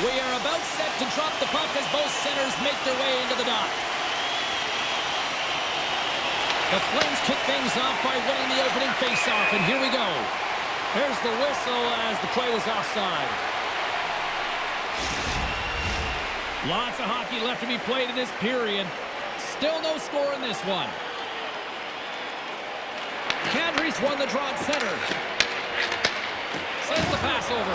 We are about set to drop the puck as both centers make their way into the dot. The Flames kick things off by winning the opening faceoff, and here we go. There's the whistle as the play was offside. Lots of hockey left to be played in this period. Still no score in this one. Calgary's won the draw at center. Sends the pass over.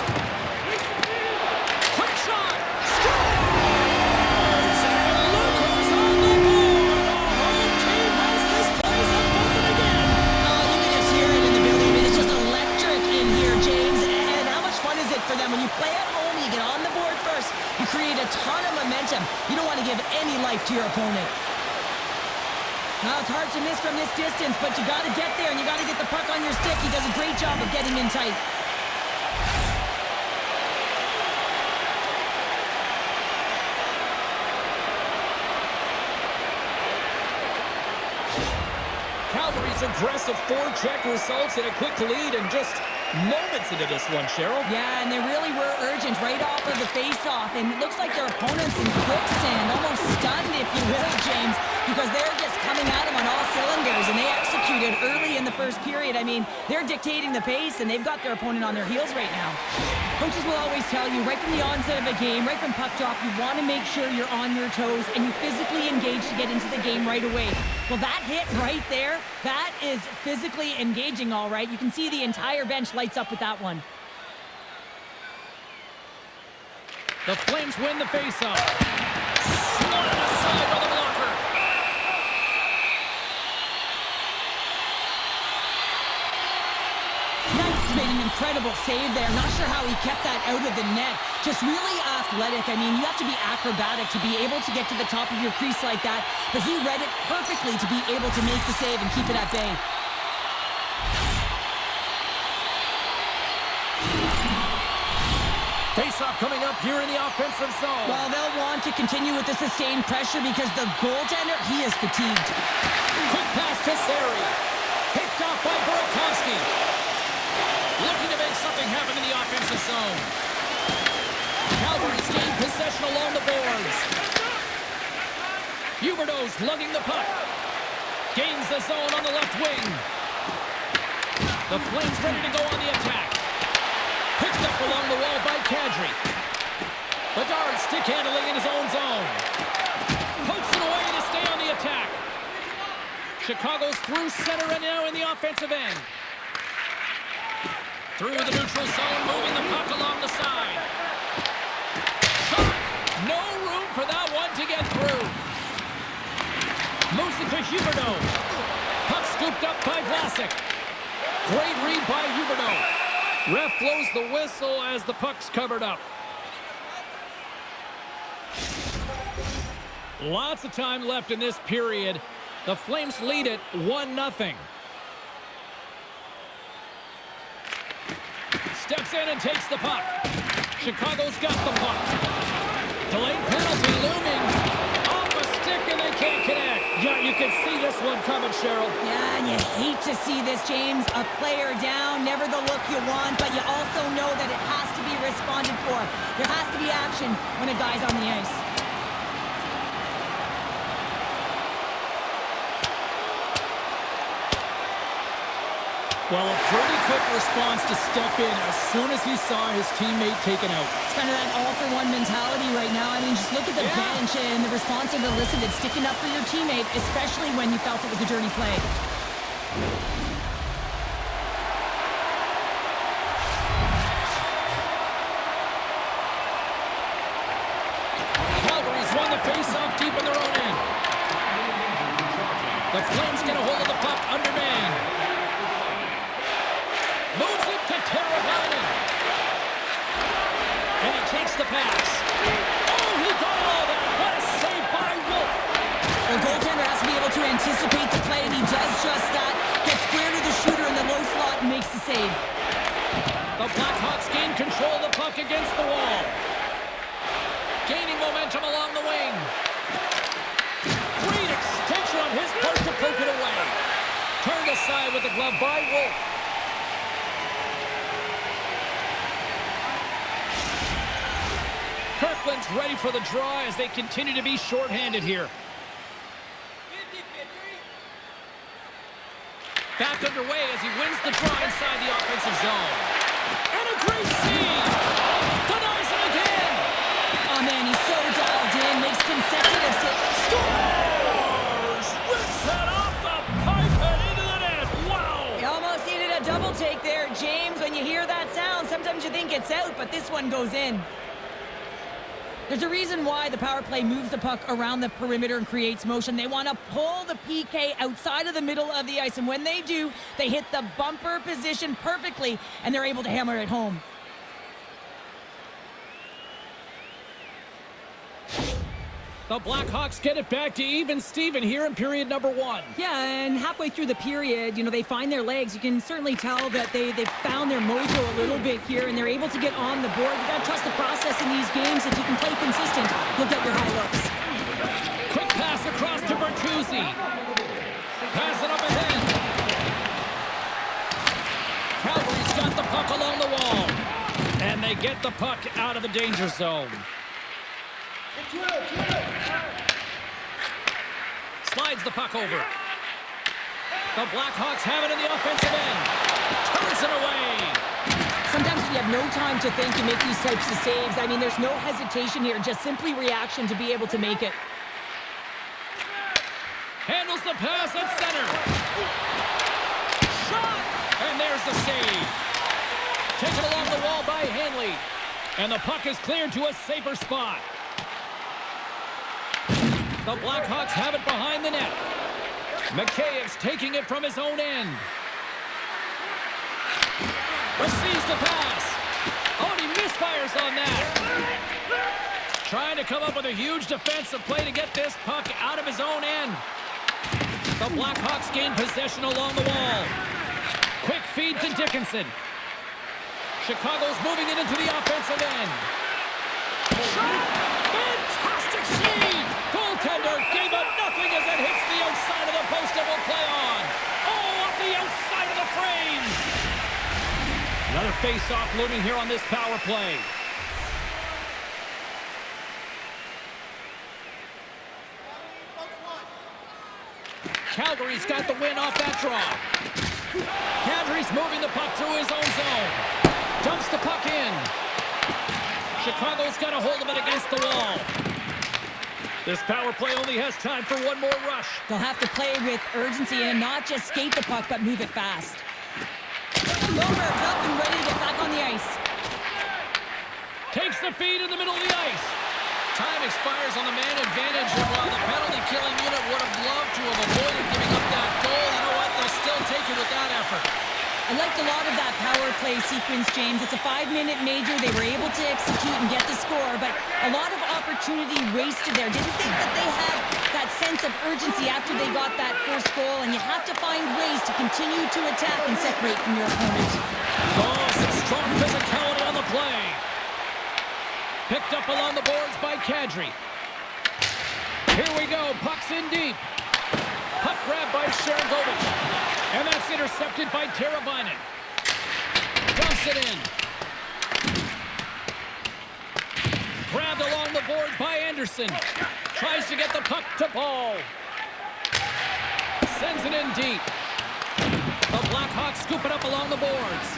Quick shot! Scores! And look who's on the board! The home team has this place up buzzing again. Oh, you can just hear it in the building. I mean, it's just electric in here, James. And how much fun is it for them when you play at home, you get on the board first, you create a ton of momentum. You don't want to give any life to your opponent. Now, it's hard to miss from this distance, but you got to get there, and you got to get the puck on your stick. He does a great job of getting in tight. Calgary's aggressive forecheck results in a quick lead and just moments into this one, Cheryl. Yeah, and they really were urgent right off of the face-off, and it looks like their opponent's in quicksand, almost stunned, if you will, James, because they're just coming at them on all cylinders, and they executed early in the first period. I mean, they're dictating the pace, and they've got their opponent on their heels right now. Coaches will always tell you, right from the onset of a game, right from puck drop, you want to make sure you're on your toes and you physically engage to get into the game right away. Well, that hit right there, that is physically engaging, all right. You can see the entire bench lights up with that one. The Flames win the faceoff. Slotted aside by the blocker. Nice, made an incredible save there. Not sure how he kept that out of the net. Just really athletic. I mean, you have to be acrobatic to be able to get to the top of your crease like that. But he read it perfectly to be able to make the save and keep it at bay. Face-off coming up here in the offensive zone. Well, they'll want to continue with the sustained pressure because the goaltender, he is fatigued. Quick pass to Sari. Picked off by Burakovsky. Looking to make something happen in the offensive zone. Calgary's gained possession along the boards. Huberdeau's lugging the puck. Gains the zone on the left wing. The Flames ready to go on the attack. Picked up along the wall by Kadri. Bedard stick handling in his own zone. Pokes it away to stay on the attack. Chicago's through center and now in the offensive end. Through the neutral zone, moving the puck along the side. Shot! No room for that one to get through. Moves it to Huberdeau. Puck scooped up by Vlasic. Great read by Huberdeau. Ref blows the whistle as the puck's covered up. Lots of time left in this period. The Flames lead it 1-0. Steps in and takes the puck. Chicago's got the puck. Delayed penalty looming. Off a stick and they can't connect. Yeah, you can see this one coming, Cheryl. Yeah, and you hate to see this, James. A player down, never the look you want, but you also know that it has to be responded for. There has to be action when a guy's on the ice. Well, a pretty quick response to step in as soon as he saw his teammate taken out. It's kind of that all-for-one mentality right now. I mean, just look at the bench and the response it elicited. Sticking up for your teammate, especially when you felt it was a dirty play. Calgary's won the face-off deep in their own end. The Flames get a hold of the puck undermanned. Moves it to Teravainen. And he takes the pass. Oh, he got all that. What a save by Wolf. The goaltender has to be able to anticipate the play, and he does just that. Gets square to the shooter in the low slot and makes the save. The Blackhawks gain control of the puck against the wall. Gaining momentum along the wing. Great extension on his part to poke it away. Turned aside with the glove by Wolf. Brooklyn's ready for the draw as they continue to be shorthanded here. Back underway as he wins the draw inside the offensive zone. And a great save! Denies him again! Oh, man, he's so dialed in. Makes consecutive saves. Scores! Rips that off the pipe and into the net. Wow! He almost needed a double take there, James. When you hear that sound, sometimes you think it's out, but this one goes in. There's a reason why the power play moves the puck around the perimeter and creates motion. They want to pull the PK outside of the middle of the ice, and when they do, they hit the bumper position perfectly, and they're able to hammer it home. The Blackhawks get it back to even Steven here in period number 1. Yeah, and halfway through the period, they find their legs. You can certainly tell that they've found their mojo a little bit here, and they're able to get on the board. You got to trust the process in these games. If you can play consistent, you'll get your high looks. Quick pass across to Bertuzzi. Pass it up ahead. Calgary's got the puck along the wall. And they get the puck out of the danger zone. Slides the puck over. The Blackhawks have it in the offensive end. Turns it away. Sometimes when you have no time to think, you make these types of saves. I mean, there's no hesitation here, just simply reaction to be able to make it. Handles the pass at center. Shot! And there's the save. Taken along the wall by Hanley. And the puck is cleared to a safer spot. The Blackhawks have it behind the net. McKaye's taking it from his own end. Receives the pass. Oh, and he misfires on that. Trying to come up with a huge defensive play to get this puck out of his own end. The Blackhawks gain possession along the wall. Quick feed to Dickinson. Chicago's moving it into the offensive end. Shot! Fantastic save! Goaltender gave up nothing as it hits the outside of the post and will play on. Oh, off the outside of the frame! Another face-off looming here on this power play. Calgary's got the win off that draw. Kadri's moving the puck through his own zone. Dumps the puck in. Chicago's got a hold of it against the wall. This power play only has time for one more rush. They'll have to play with urgency and not just skate the puck, but move it fast. Goldberg's up and ready to get back on the ice. Takes the feed in the middle of the ice. Time expires on the man advantage, and while the penalty-killing unit would have loved to have avoided giving up that goal, you know what? They'll still take it with that effort. I liked a lot of that power play sequence, James. It's a 5-minute major. They were able to execute and get the score, but a lot of opportunity wasted there. Didn't think that they had that sense of urgency after they got that first goal, and you have to find ways to continue to attack and separate from your opponent. Oh, some strong physicality on the play. Picked up along the boards by Kadri. Here we go. Puck's in deep. Puck grab by Sharangovich. And that's intercepted by Teravainen. Dumps it in. Grabbed along the boards by Anderson. Tries to get the puck to Paul. Sends it in deep. The Blackhawks scoop it up along the boards.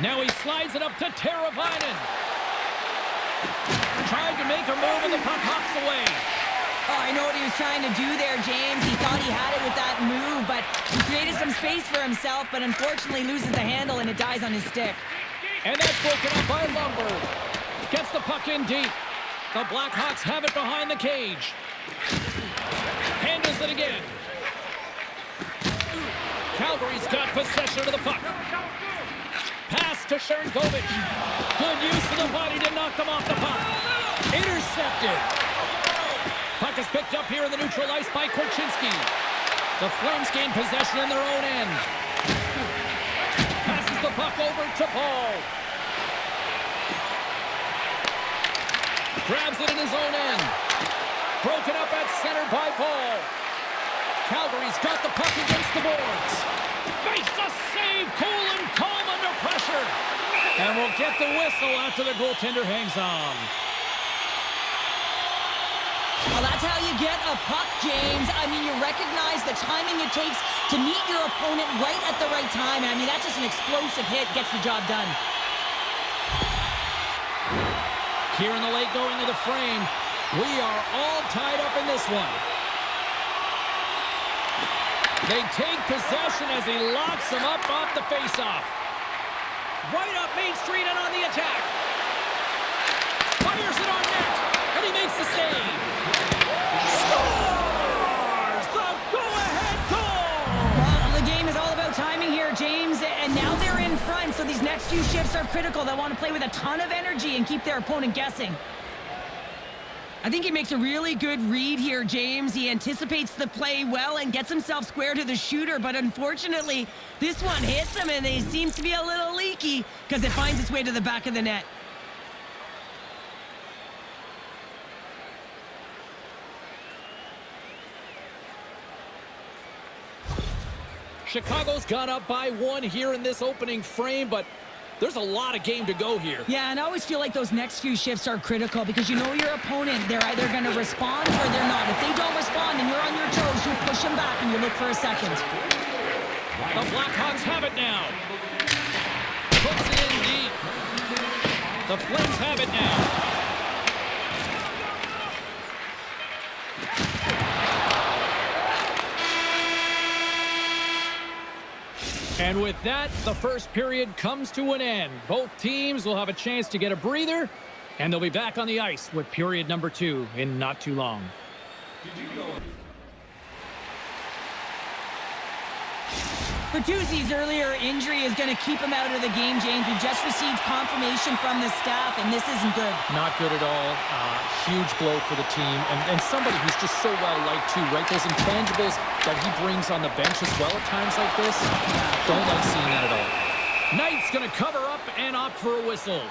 Now he slides it up to Teravainen. Tried to make a move and the puck hops away. Oh, I know what he was trying to do there, James. He thought he had it with that move, but he created some space for himself, but unfortunately loses the handle and it dies on his stick. And that's broken up by Lundberg. Gets the puck in deep. The Blackhawks have it behind the cage. Handles it again. Calgary's got possession of the puck. Pass to Sharangovich. Good use of the body to knock them off the puck. Intercepted. Puck is picked up here in the neutral ice by Korchinski. The Flames gain possession in their own end. Passes the puck over to Paul. Grabs it in his own end. Broken up at center by Paul. Calgary's got the puck against the boards. Makes the save. Cool and calm under pressure. And we'll get the whistle after the goaltender hangs on. the puck, James. I mean, you recognize the timing it takes to meet your opponent right at the right time. I mean, that's just an explosive hit, gets the job done. Here in the late going to the frame. We are all tied up in this one. They take possession as he locks him up off the faceoff. Right up Main Street and on the attack. Fires it on net, and he makes the save. Scores the go-ahead goal! Well, the game is all about timing here, James, and now they're in front, so these next few shifts are critical. They want to play with a ton of energy and keep their opponent guessing. I think he makes a really good read here, James. He anticipates the play well and gets himself square to the shooter, but unfortunately, this one hits him, and he seems to be a little leaky because it finds its way to the back of the net. Chicago's gone up by 1 here in this opening frame, but there's a lot of game to go here. Yeah, and I always feel like those next few shifts are critical because you know your opponent, they're either going to respond or they're not. If they don't respond and you're on your toes, you push them back and you look for a second. The Blackhawks have it now. Puts it in deep. The Flames have it now. And with that, the first period comes to an end. Both teams will have a chance to get a breather, and they'll be back on the ice with period number 2 in not too long. Bertuzzi's earlier injury is going to keep him out of the game, James. We just received confirmation from the staff, and this isn't good. Not good at all. Huge blow for the team, and somebody who's just so well-liked too, right? Those intangibles that he brings on the bench as well at times like this, don't like seeing that at all. Knight's going to cover up and opt for a whistle.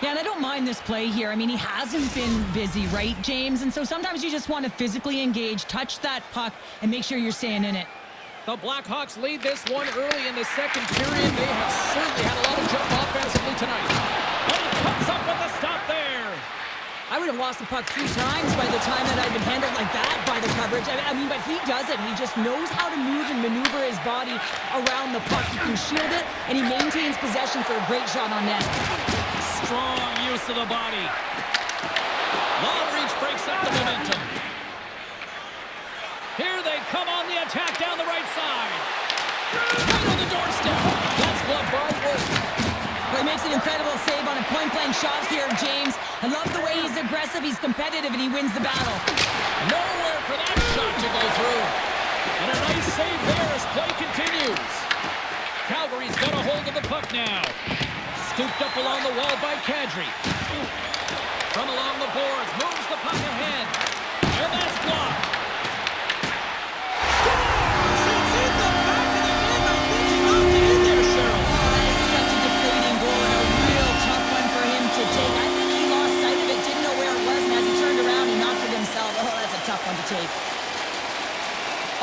Yeah, and I don't mind this play here. I mean, he hasn't been busy, right, James? And so sometimes you just want to physically engage, touch that puck, and make sure you're staying in it. The Blackhawks lead this one early in the second period. They have certainly had a lot of jump offensively tonight. And he comes up with a stop there. I would have lost the puck 3 times by the time that I've been handled like that by the coverage. I mean, but he does it. He just knows how to move and maneuver his body around the puck. He can shield it, and he maintains possession for a great shot on net. Strong use of the body. Long reach breaks up the momentum. Here they come on the attack down the right side. Right on the doorstep. That's glove guard work. Well, he makes an incredible save on a point-blank shot here, James. I love the way he's aggressive, he's competitive, and he wins the battle. Nowhere for that shot to go through. And a nice save there as play continues. Calgary's got a hold of the puck now. Scooped up along the wall by Kadri. From along the boards, moves the puck ahead. And that's blocked.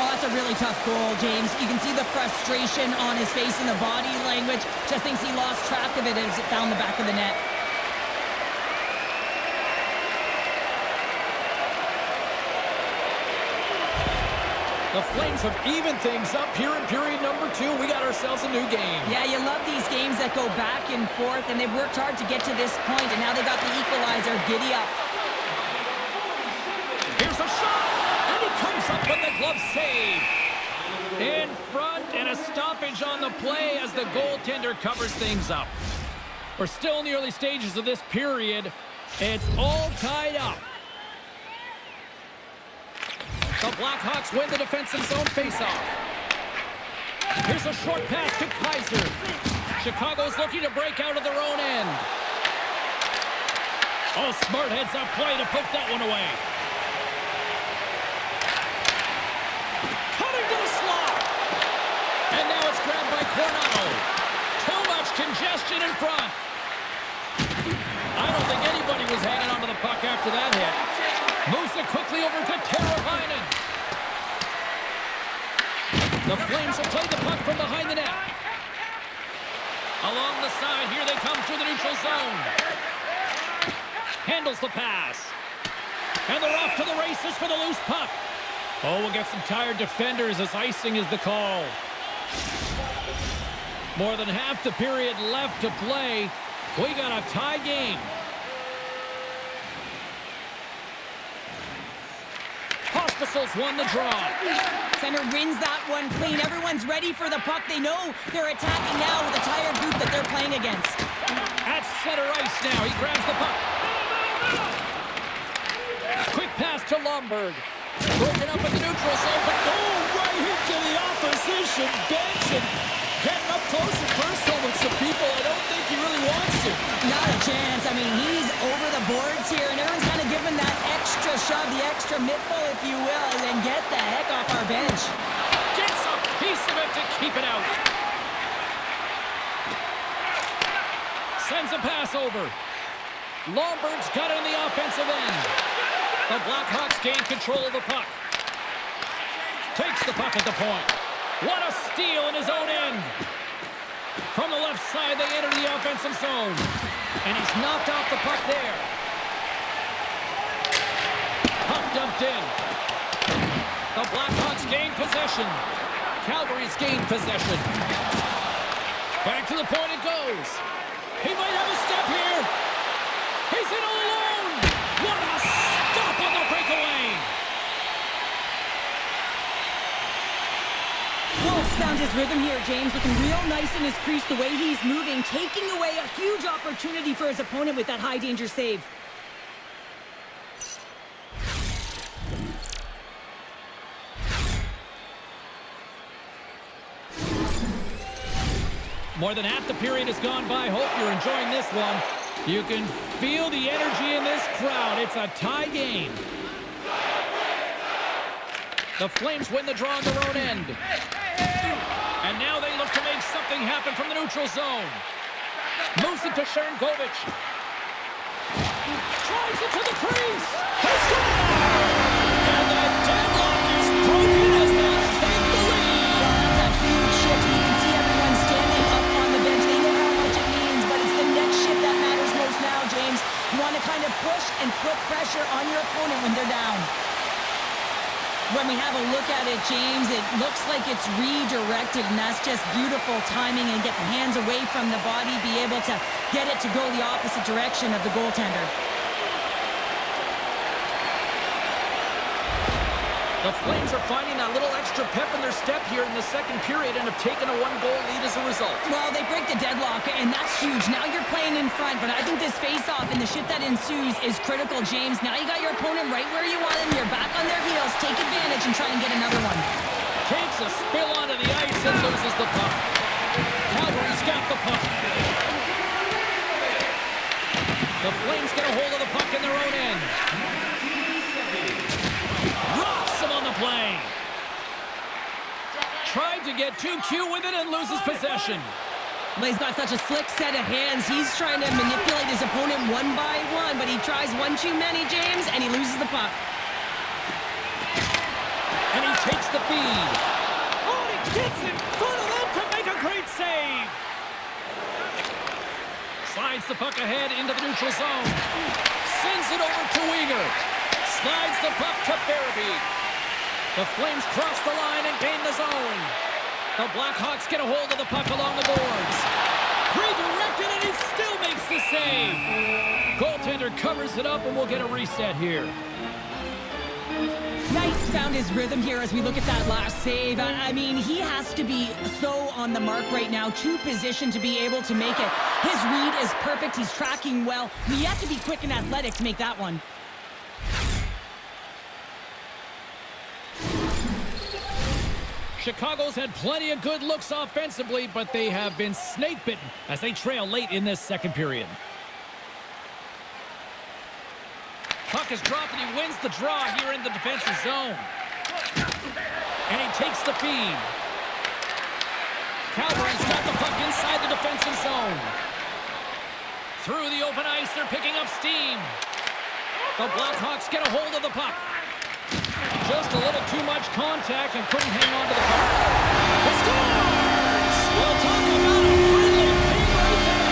Oh, that's a really tough goal, James. You can see the frustration on his face and the body language. Just thinks he lost track of it as it found the back of the net. The Flames have evened things up here in period number 2. We got ourselves a new game. Yeah, you love these games that go back and forth, and they've worked hard to get to this point, and now they got the equalizer. Giddy up. Here's a shot, and he comes up with the glove save. In front, and a stoppage on the play as the goaltender covers things up. We're still in the early stages of this period. It's all tied up. The Blackhawks win the defensive zone faceoff. Here's a short pass to Kaiser. Chicago's looking to break out of their own end. Oh, smart heads-up play to poke that one away. Cutting to the slot. And now it's grabbed by Coronado. Too much congestion in front. I don't think anybody was hanging onto the puck after that hit. Moves it quickly over to Teravainen. The Flames will play the puck from behind the net. Along the side, here they come through the neutral zone. Handles the pass. And they're off to the races for the loose puck. Oh, we'll get some tired defenders as icing is the call. More than half the period left to play. We got a tie game. Hospitals won the draw. Center wins that one clean. Everyone's ready for the puck. They know they're attacking now with a tired group that they're playing against. At center ice now. He grabs the puck. Quick pass to Lomberg. Broken up in the neutral zone, but right into the opposition bench and getting up close and personal with some people I don't think he really wants to. Not a chance. I mean, he's over the boards here, and everyone's kind of giving that extra shove, the extra mittful, if you will, and then get the heck off our bench. Gets a piece of it to keep it out. Sends a pass over. Lomberg's got it on the offensive end. The Blackhawks gain control of the puck. Takes the puck at the point. What a steal in his own end. From the left side, they enter the offensive zone. And he's knocked off the puck there. Puck dumped in. The Blackhawks gain possession. Calgary's gained possession. Back to the point it goes. He might have a step here. He's in all alone. What a stop on the breakaway. Wolf's found his rhythm here, James, looking real nice in his crease, the way he's moving, taking away a huge opportunity for his opponent with that high-danger save. More than half the period has gone by. Hope you're enjoying this one. You can feel the energy in this crowd. It's a tie game. The Flames win the draw on their own end. And now they look to make something happen from the neutral zone. Moves it to Sharangovich. Drives it to the crease. He scores! And the deadlock is broken as they take the lead. Well, that's a huge shift. You can see everyone standing up on the bench. They know how much it means, but it's the next shift that matters most now, James. You want to kind of push and put pressure on your opponent when they're down. When we have a look at it, James, it looks like it's redirected, and that's just beautiful timing and get the hands away from the body, be able to get it to go the opposite direction of the goaltender. The Flames are finding that little extra pep in their step here in the second period and have taken a one-goal lead as a result. Well, they break the deadlock, and that's huge. Now you're playing in front, but I think this face-off and the shift that ensues is critical, James. Now you got your opponent right where you want him. You're back on their heels. Take advantage and try and get another one. Takes a spill onto the ice and loses the puck. Calgary's got the puck. The Flames get a hold of the puck in their own end. Rocks him on the play. Tried to get too cute with it and loses possession. Well, he's got such a slick set of hands. He's trying to manipulate his opponent one by one, but he tries one too many, James, and he loses the puck. And he takes the feed. Oh, and he gets in front of that to make a great save. Slides the puck ahead into the neutral zone. Sends it over to Weegar. Slides the puck to Farabee. The Flames cross the line and gain the zone. The Blackhawks get a hold of the puck along the boards. Redirected, and he still makes the save. Goaltender covers it up, and we'll get a reset here. Knight found his rhythm here as we look at that last save. I mean, he has to be so on the mark right now, too positioned to be able to make it. His read is perfect. He's tracking well. You have to be quick and athletic to make that one. Chicago's had plenty of good looks offensively, but they have been snake-bitten as they trail late in this second period. Puck is dropped, and he wins the draw here in the defensive zone. And he takes the feed. Calgary's got the puck inside the defensive zone. Through the open ice, they're picking up steam. The Blackhawks get a hold of the puck. Just a little too much contact and couldn't hang on to the puck. He scores! We'll talk about a friendly thing right there.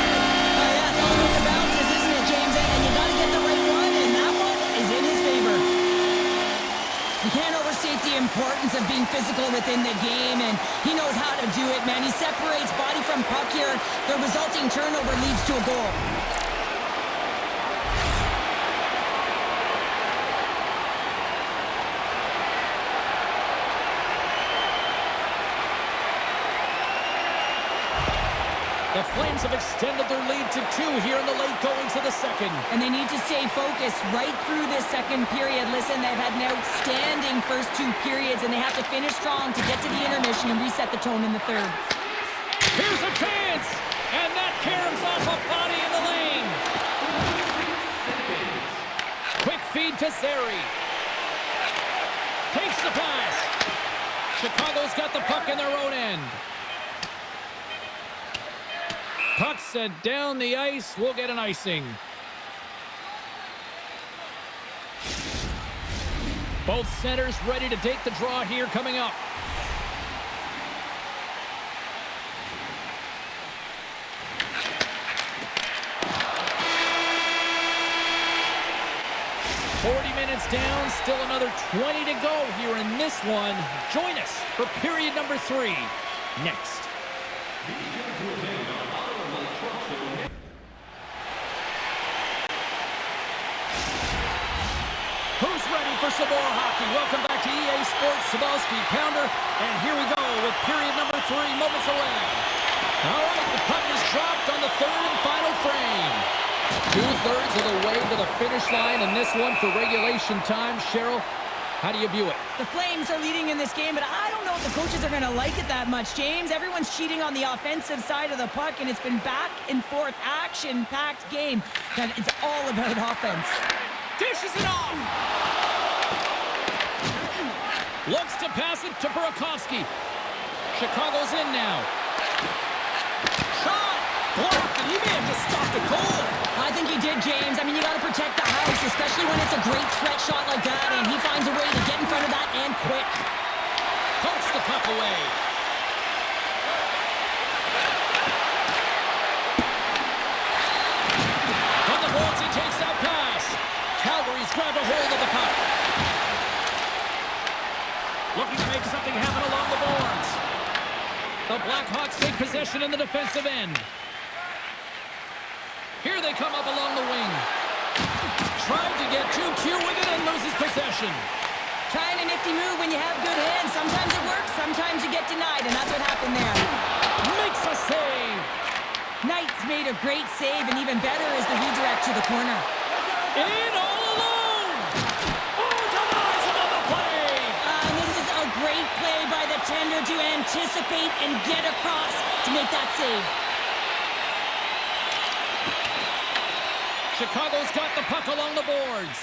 Yeah, it's all about the bounces, isn't it, James? And you got to get the right one, and that one is in his favor. You can't overstate the importance of being physical within the game, and he knows how to do it, man. He separates body from puck here. The resulting turnover leads to a goal. The Flames have extended their lead to 2 here in the late goings of the second. And they need to stay focused right through this second period. Listen, they've had an outstanding first 2 periods, and they have to finish strong to get to the intermission and reset the tone in the third. Here's a chance! And that caroms off a body in the lane. Quick feed to Zary. Takes the pass. Chicago's got the puck in their own end. Puck sent down the ice. We'll get an icing. Both centers ready to take the draw here coming up. Minutes down, still another 20 to go here in this one. Join us for period number 3 next. Who's ready for some more hockey? Welcome back to EA Sports Sabowski Pounder, and here we go with period number 3 moments away. All right, the puck is dropped on the third and final frame. 2/3 of the way to the finish line in this one for regulation time. Cheryl, how do you view it? The Flames are leading in this game, but I don't know if the coaches are going to like it that much, James. Everyone's cheating on the offensive side of the puck, and it's been back and forth, action-packed game. And it's all about offense. Dishes it off! Looks to pass it to Burakovsky. Chicago's in now. Shot! Blocked, and he may have just stopped a goal. I think he did, James. I mean, you got to protect the house, especially when it's a great threat shot like that, and he finds a way to get in front of that and quick. Pokes the puck away. On the boards, he takes that pass. Calgary's grabbed a hold of the puck. Looking to make something happen along the boards. The Blackhawks take possession in the defensive end. Here they come up along the wing. Tried to get too cute with it and loses possession. Trying a nifty move when you have good hands. Sometimes it works, sometimes you get denied, and that's what happened there. Makes a save. Knight's made a great save, and even better is the redirect to the corner. In all alone. Oh, denies him on the play. This is a great play by the tender to anticipate and get across to make that save. Chicago's got the puck along the boards.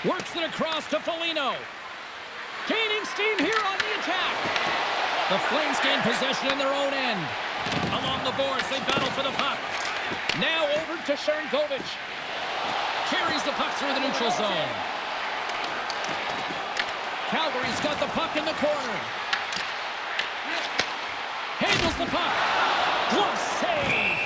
Works it across to Foligno. Gaining steam here on the attack. The Flames gain possession in their own end. Along the boards, they battle for the puck. Now over to Sharangovich. Carries the puck through the neutral zone. Calgary's got the puck in the corner. Handles the puck. Glove save.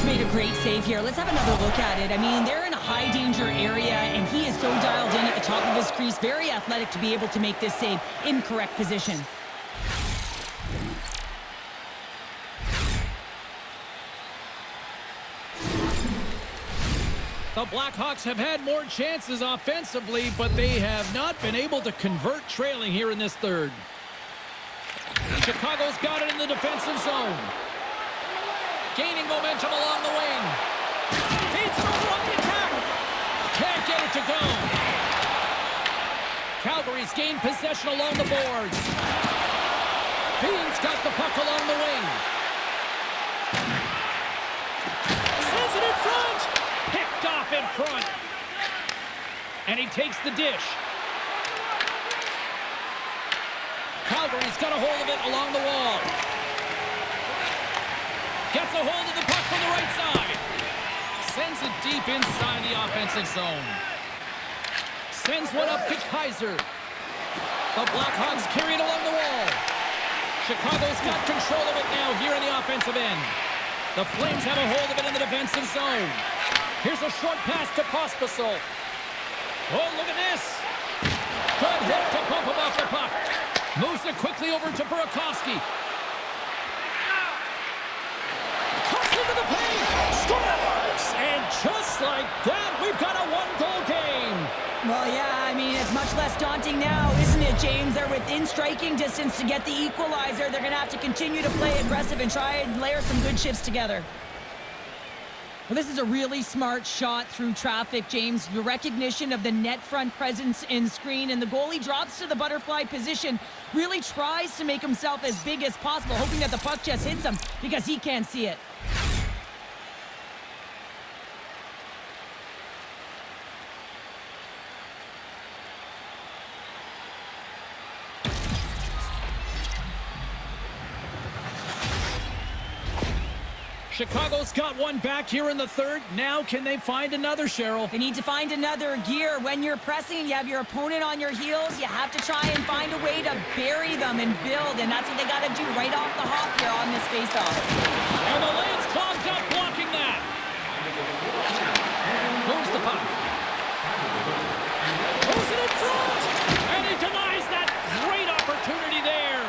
Made a great save here. Let's have another look at it. I mean, they're in a high danger area, and he is so dialed in at the top of his crease. Very athletic to be able to make this save in correct position. The Blackhawks have had more chances offensively, but they have not been able to convert trailing here in this third. Chicago's got it in the defensive zone. Gaining momentum along the wing. Feeds it over on the attack. Can't get it to go. Calgary's gained possession along the boards. Bean's got the puck along the wing. Sends it in front. Picked off in front. And he takes the dish. Calgary's got a hold of it along the wall. Gets a hold of the puck from the right side. Sends it deep inside the offensive zone. Sends one up to Kaiser. The Blackhawks carry it along the wall. Chicago's got control of it now here in the offensive end. The Flames have a hold of it in the defensive zone. Here's a short pass to Pospisil. Oh, look at this. Good hit to bump him off the puck. Moves it quickly over to Burakovsky. Cuts into the paint. Scores! And just like that, we've got a one-goal game. Well, yeah, I mean, it's much less daunting now, isn't it, James? They're within striking distance to get the equalizer. They're going to have to continue to play aggressive and try and layer some good shifts together. Well, this is a really smart shot through traffic, James. The recognition of the net front presence and screen, and the goalie drops to the butterfly position, really tries to make himself as big as possible, hoping that the puck just hits him because he can't see it. Chicago's got one back here in the third. Now can they find another, Cheryl? They need to find another gear. When you're pressing, you have your opponent on your heels. You have to try and find a way to bury them and build, and that's what they got to do right off the hop here on this faceoff. And the lane's clogged up blocking that. Moves the puck. Moves it in front. And he denies that great opportunity there.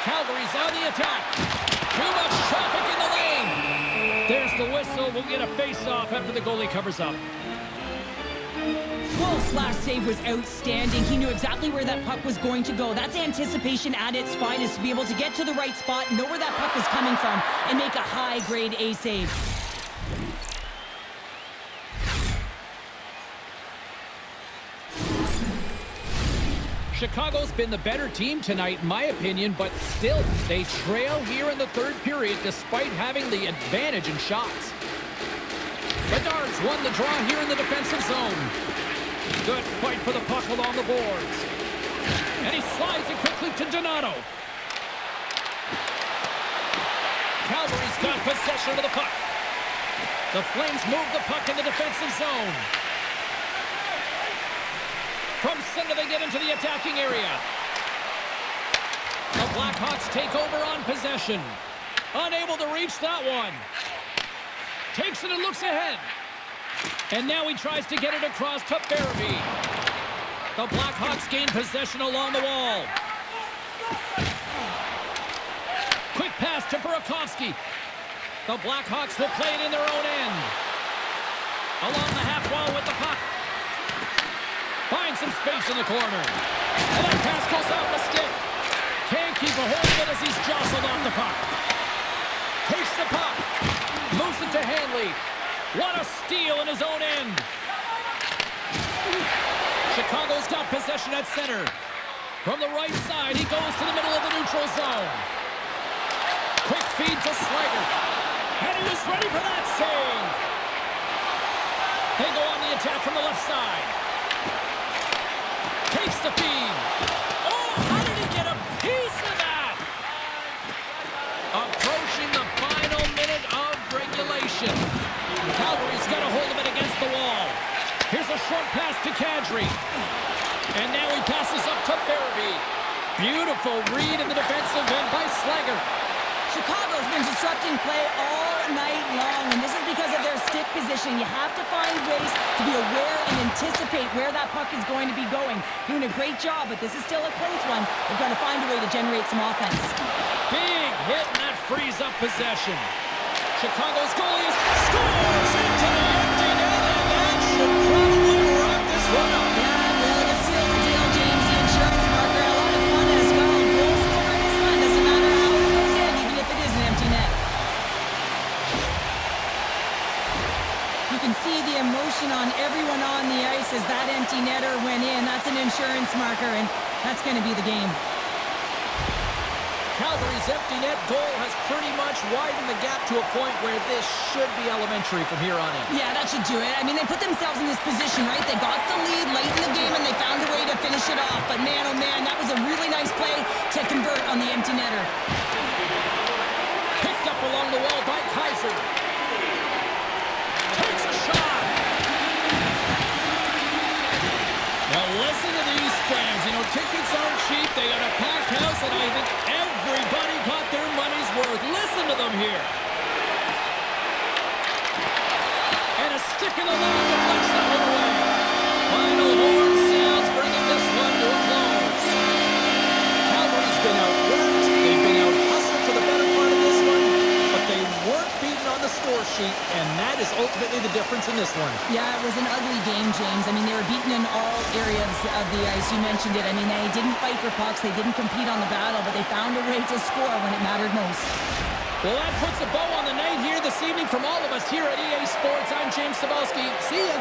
Calgary's on the attack. Too much traffic in the lane. There's the whistle. We'll get a face-off after the goalie covers up. Wolf's last save was outstanding. He knew exactly where that puck was going to go. That's anticipation at its finest, to be able to get to the right spot, know where that puck is coming from, and make a high-grade A save. Chicago's been the better team tonight, in my opinion, but still, they trail here in the third period despite having the advantage in shots. Bedard's won the draw here in the defensive zone. Good fight for the puck along the boards. And he slides it quickly to Donato. Calgary's got possession of the puck. The Flames move the puck in the defensive zone. From center, they get into the attacking area. The Blackhawks take over on possession. Unable to reach that one. Takes it and looks ahead. And now he tries to get it across to Farabee. The Blackhawks gain possession along the wall. Quick pass to Burakovsky. The Blackhawks will play it in their own end. Along the half wall with the puck. Finds some space in the corner. And that pass goes off the stick. Can't keep a hold of it as he's jostled off the puck. Takes the puck. Moves it to Hanley. What a steal in his own end. Chicago's got possession at center. From the right side, he goes to the middle of the neutral zone. Quick feed to Slager. And he was ready for that save. They go on the attack from the left side. Takes the feed. Oh, how did he get a piece of that? Approaching the final minute of regulation. Calgary's got a hold of it against the wall. Here's a short pass to Kadri. And now he passes up to Farabee. Beautiful read in the defensive end by Slager. Chicago's been disrupting play all night long, and this is because of their stick position. You have to find ways to be aware and anticipate where that puck is going to be going. Doing a great job, but this is still a close one. They've got to find a way to generate some offense. Big hit, and that frees up possession. Chicago's goalie scores into the empty net, and that should probably wrap this one up. Yeah, really good seal the deal, James. The insurance marker, a lot of fun as well. Goal scoring is fun. Doesn't matter how it goes in, even if it is an empty net. You can see the emotion on everyone on the ice as that empty netter went in. That's an insurance marker, and that's going to be the game. Calgary's empty net goal has pretty much widened the gap to a point where this should be elementary from here on in. Yeah, that should do it. I mean, they put themselves in this position, right? They got the lead late in the game, and they found a way to finish it off. But man, oh man, that was a really nice play to convert on the empty netter. Picked up along the wall by Kaiser. Takes a shot. Now listen to these fans. You know, tickets aren't cheap. They got a packed house, and I think everybody got their money's worth. Listen to them here. stick in the lane deflects that one away. Final horn sounds, bringing this one to a close. Calgary's been outworked. They've been out-hustled for the better part of this one, but they weren't beaten on the score sheet, and that is ultimately the difference in this one. Yeah, it was an ugly game, James. I mean, they were beaten in all areas of the ice. You mentioned it. I mean, they didn't fight for pucks. They didn't compete on the battle, but they found a way to score when it mattered most. Well, that puts a bow on the night here this evening from all of us here at EA Sports. I'm James Cebulski. See ya.